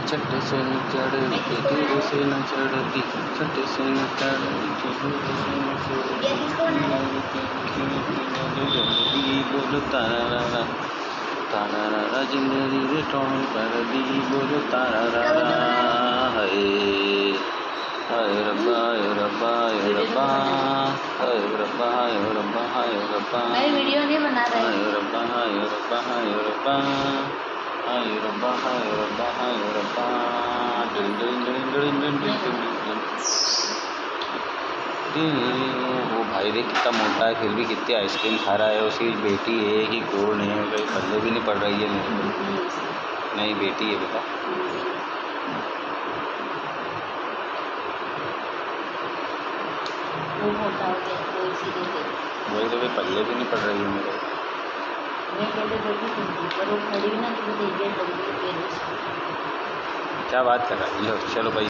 छत से न चढ़ती दूर से न चढ़ती, छत से न चढ़ती दूर से न चढ़ती, बोलो तारा तारा जिंदगी रे टोल पर दी, बोलो तारा हाय हाय रब्बा हाय रब्बा हाय रब्बा हाय रब्बा हाय रब्बा हाय रब्बा, मैं वीडियो नहीं बना रहा हाय रब्बा हाय रब्बा हाय रब्बा हाय रब्बा हाय रब्बा हाय रब्बा, डिल डिल डिल डिल डिल डिल डिल। वो भाई देख कितना मोटा है, फिर भी कितनी आइसक्रीम खा रहा है। उसकी बेटी है कि कौन है, कहीं पल्ले भी नहीं पड़ रही है मेरे को। नहीं बेटी है बेटा। वो मोटा हो गया तो इसीलिए वही तो भाई पल्ले भी नहीं पड़ रही है मेरे को। मैं पहले देखी थी पर वो खड़ी ना तो मुझे ये लग रही है। क्या बात कर रहा है। लो चलो भाई।